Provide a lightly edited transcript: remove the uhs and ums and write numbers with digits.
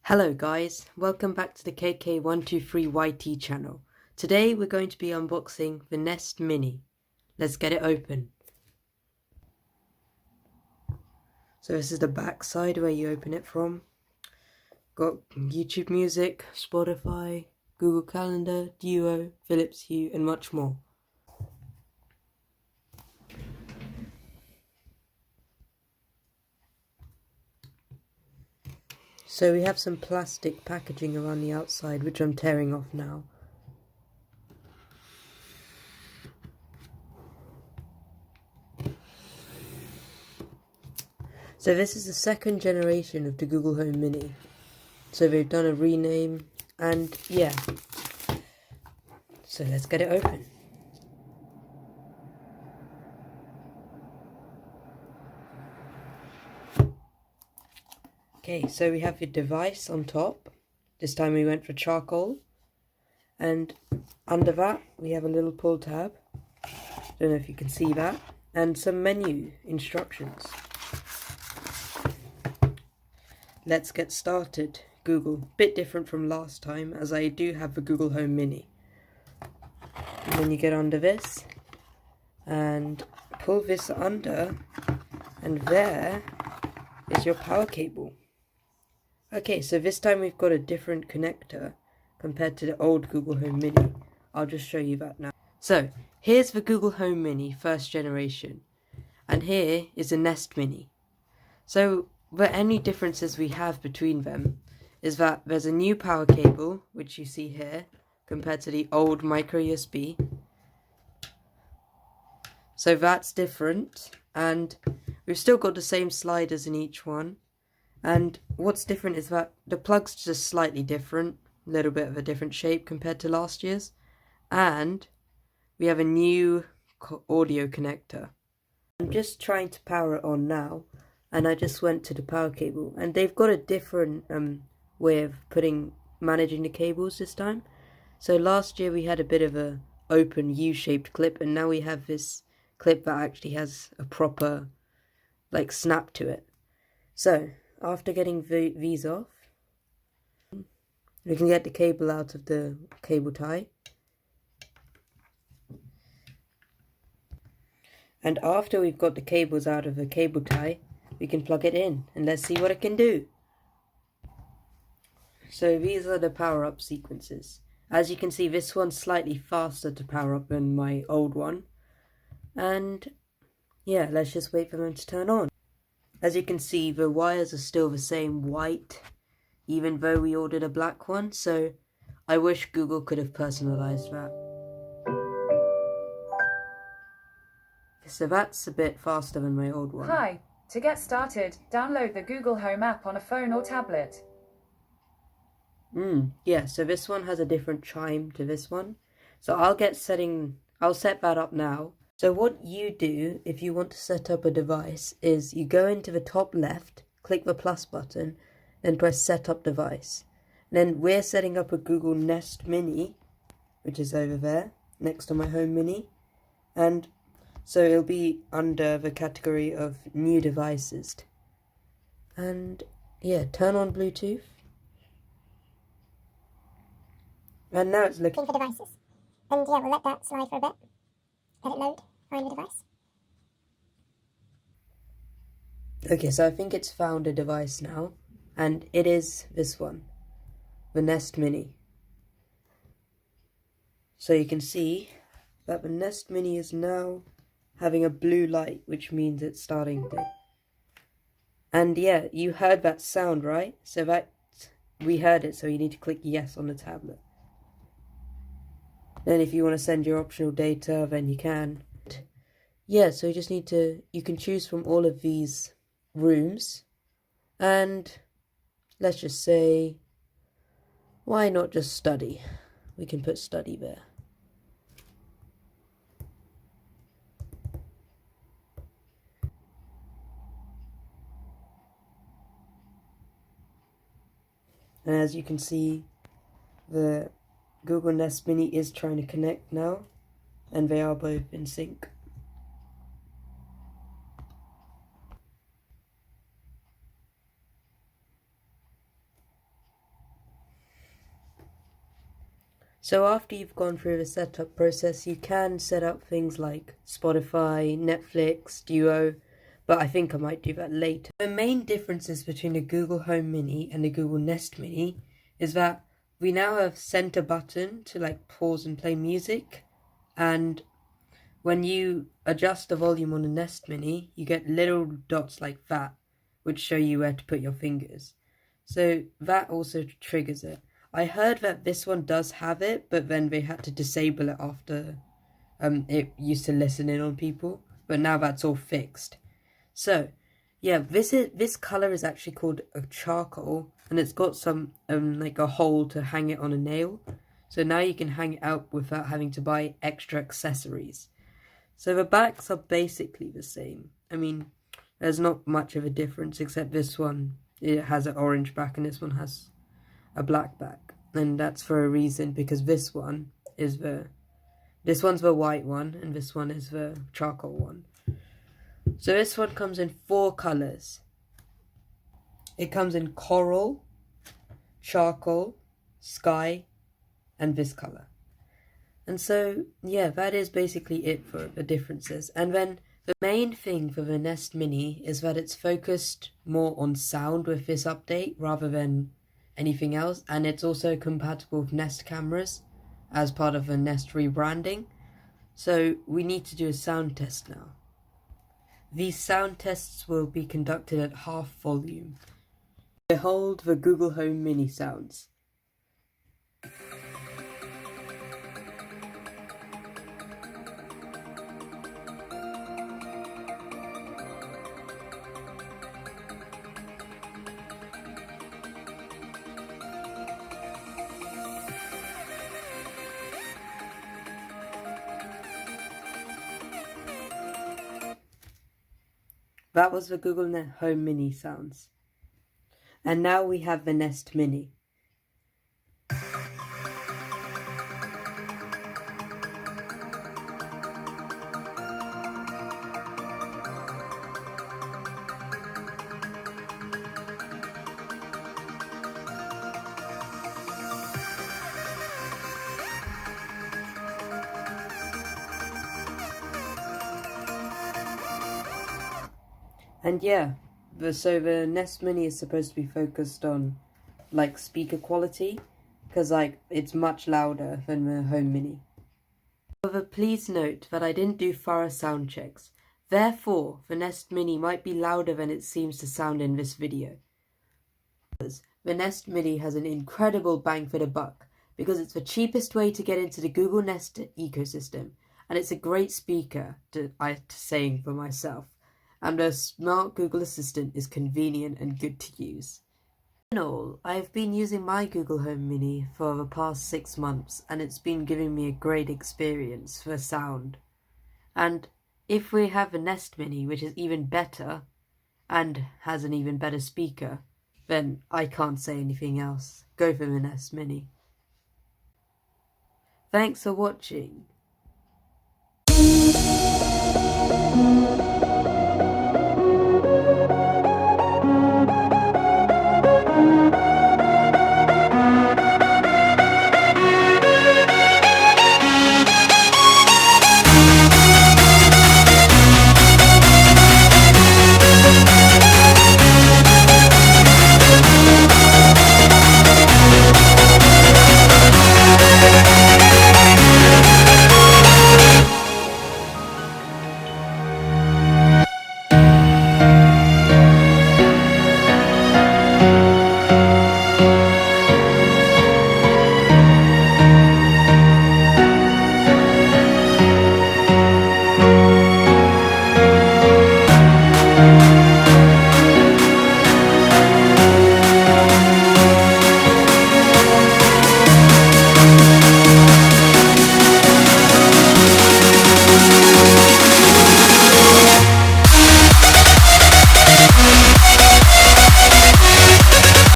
Hello guys, welcome back to the KK123YT channel. Today we're going to be unboxing the Nest Mini. Let's get it open. So this is the back side where you open it from. Got YouTube Music, Spotify, Google Calendar, Duo, Philips Hue and much more. So we have some plastic packaging around the outside, which I'm tearing off now. So this is the second generation of the Google Home Mini. So they've done a rename and yeah. So let's get it open. Okay, so we have the device on top. This time we went for charcoal. And under that we have a little pull tab. Don't know if you can see that. And some menu instructions. Let's get started. Google. Bit different from last time as I do have the Google Home Mini. And then you get under this and pull this under, and there is your power cable. Okay, so this time we've got a different connector compared to the old Google Home Mini. I'll just show you that now. So here's the Google Home Mini first generation, and here is the Nest Mini. So the only differences we have between them is that there's a new power cable, which you see here, compared to the old micro USB. So that's different, and we've still got the same sliders in each one. And what's different is that the plug's just slightly different, a little bit of a different shape compared to last year's. And we have a new audio connector. I'm just trying to power it on now, and I just went to the power cable. And they've got a different way of managing the cables this time. So last year we had a bit of a open U-shaped clip, and now we have this clip that actually has a proper snap to it. So after getting these off, we can get the cable out of the cable tie. And after we've got the cables out of the cable tie, we can plug it in and let's see what it can do. So these are the power up sequences. As you can see, this one's slightly faster to power up than my old one. And yeah, let's just wait for them to turn on. As you can see, the wires are still the same white, even though we ordered a black one, so I wish Google could have personalized that. So that's a bit faster than my old one. Hi, to get started, download the Google Home app on a phone or tablet. Yeah, so this one has a different chime to this one. So I'll set that up now. So what you do if you want to set up a device is you go into the top left, click the plus button, then press set up device. Then we're setting up a Google Nest Mini, which is over there next to my Home Mini. And so it'll be under the category of new devices. And yeah, turn on Bluetooth. And now it's looking for devices. And yeah, we'll let that slide for a bit. Let it load, find the device. Okay, so I think it's found a device now. And it is this one, the Nest Mini. So you can see that the Nest Mini is now having a blue light, which means it's starting to. And yeah, you heard that sound, right? So we heard it, so you need to click yes on the tablet. Then if you want to send your optional data, then you can. Yeah, so you can choose from all of these rooms. And let's just say, why not just study? We can put study there. And as you can see, the Google Nest Mini is trying to connect now, and they are both in sync. So after you've gone through the setup process, you can set up things like Spotify, Netflix, Duo, but I think I might do that later. The main differences between the Google Home Mini and the Google Nest Mini is that we now have center button to like pause and play music, and when you adjust the volume on the Nest Mini, you get little dots like that, which show you where to put your fingers. So that also triggers it. I heard that this one does have it, but then they had to disable it after it used to listen in on people, but now that's all fixed. So yeah, this color is actually called a charcoal, and it's got some like a hole to hang it on a nail. So now you can hang it out without having to buy extra accessories. So the backs are basically the same. I mean, there's not much of a difference except this one, it has an orange back and this one has a black back. And that's for a reason, because this one's the white one and this one is the charcoal one. So this one comes in 4 colors. It comes in coral, charcoal, sky, and this color. And so, yeah, that is basically it for the differences. And then the main thing for the Nest Mini is that it's focused more on sound with this update rather than anything else. And it's also compatible with Nest cameras as part of the Nest rebranding. So we need to do a sound test now. These sound tests will be conducted at half volume. Behold the Google Home Mini sounds. That was the Google Home Mini sounds. And now we have the Nest Mini. And yeah, so the Nest Mini is supposed to be focused on like speaker quality, because like it's much louder than the Home Mini. However, please note that I didn't do thorough sound checks. Therefore, the Nest Mini might be louder than it seems to sound in this video. The Nest Mini has an incredible bang for the buck because it's the cheapest way to get into the Google Nest ecosystem, and it's a great speaker to saying for myself. And the smart Google Assistant is convenient and good to use. In all, I've been using my Google Home Mini for the past 6 months, and it's been giving me a great experience for sound. And if we have a Nest Mini, which is even better, and has an even better speaker, then I can't say anything else. Go for the Nest Mini. Thanks for watching.